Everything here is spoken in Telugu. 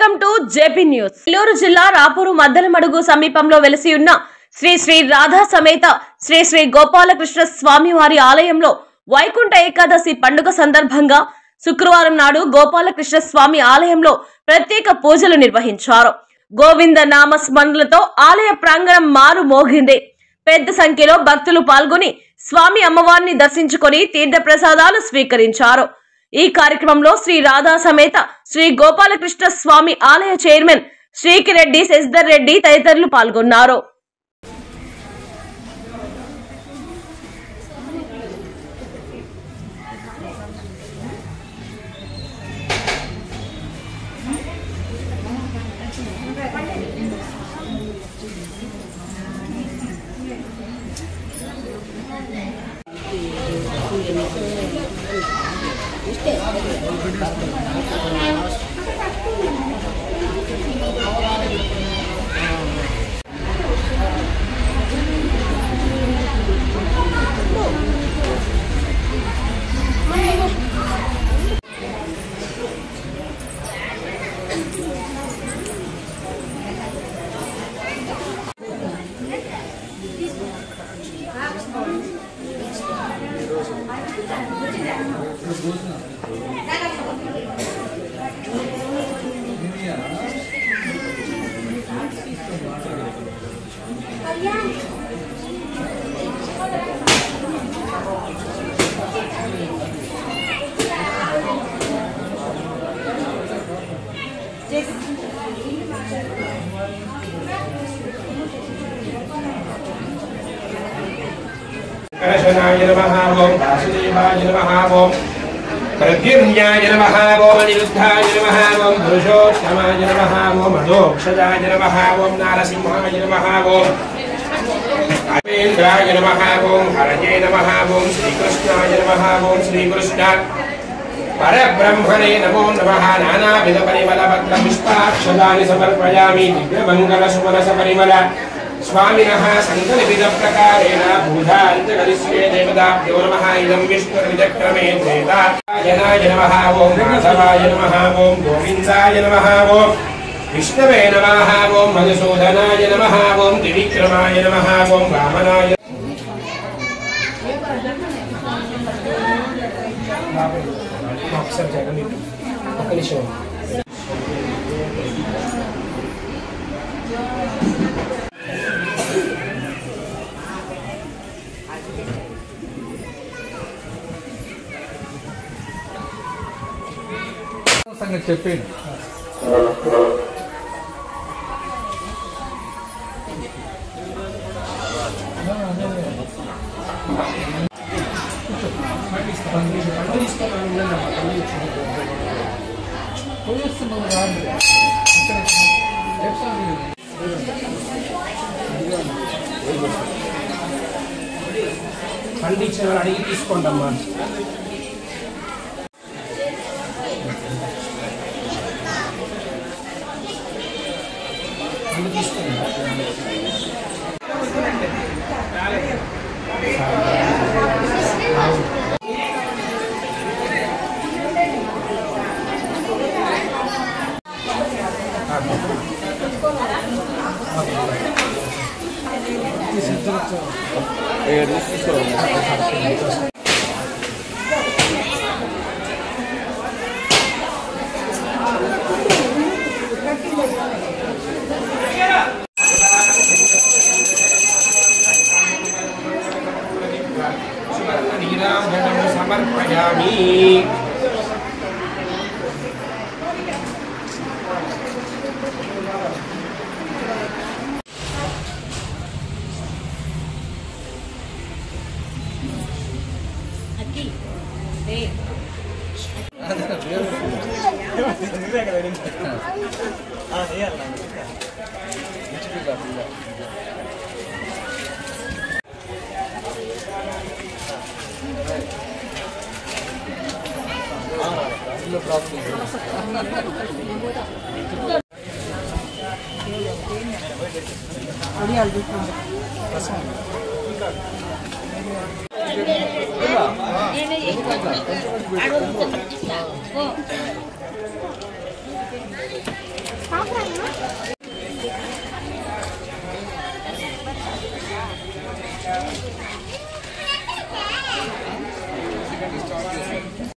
Welcome to JP news. Nellore జిల్లా రాపూరు మద్దలమడుగు సమీపంలో వెలిసి ఉన్న శ్రీ శ్రీ రాధా సమేత శ్రీ శ్రీ గోపాలకృష్ణ స్వామి వారి ఆలయంలో వైకుంఠ ఏకాదశి పండుగ సందర్భంగా శుక్రవారం నాడు గోపాలకృష్ణ స్వామి ఆలయంలో ప్రత్యేక పూజలు నిర్వహించారు. గోవింద నామ స్మరణలతో ఆలయ ప్రాంగణం మారు మోగింది. పెద్ద సంఖ్యలో భక్తులు పాల్గొని స్వామి అమ్మవారిని దర్శించుకొని తీర్థ ప్రసాదాలు స్వీకరించారు. ఈ కార్యక్రమంలో శ్రీ రాధా సమేత శ్రీ గోపాలకృష్ణ స్వామి ఆలయ చైర్మన్ శ్రీకిరెడ్డి శశిధర్ రెడ్డి తదితరులు పాల్గొన్నారు. कृष्णाय नमः ओम वासुदेवाय नमः ओम प्रद्युम्नाय नमः ओम अनिरुद्धाय नमः ओम पुरुषोत्तमाय नमः ओम अधोक्षजाय नमः ओम नारसिंहाय नमः ओम अपेन्द्राय नमः ओम हरये नमः ओम श्रीकृष्णाय नमः ओम श्रीकृष्ण परब्रह्मणे नमो नमः नानाविध परिमल पत्र पुष्पाक्षदानि समर्पयामि दिव्यमंगल सुमनस परिमल स्वामिनः संकल्पित प्रकारेण भूधान्तकरिष्ये देवताभ्यो नमः इदं विष्णुर्विचक्रमे त्रेतायनाय नमः ओम माधवाय नमः ओम गोविन्दाय नमः ओम विष्णवे नमः ओम मधुसूदनाय नमः ओम त्रिविक्रमाय नमः ओम वामनाय సంగతి చెప్పేది పండించిన అడిగి తీసుకోండమ్మా. समर्पयामि. Oh.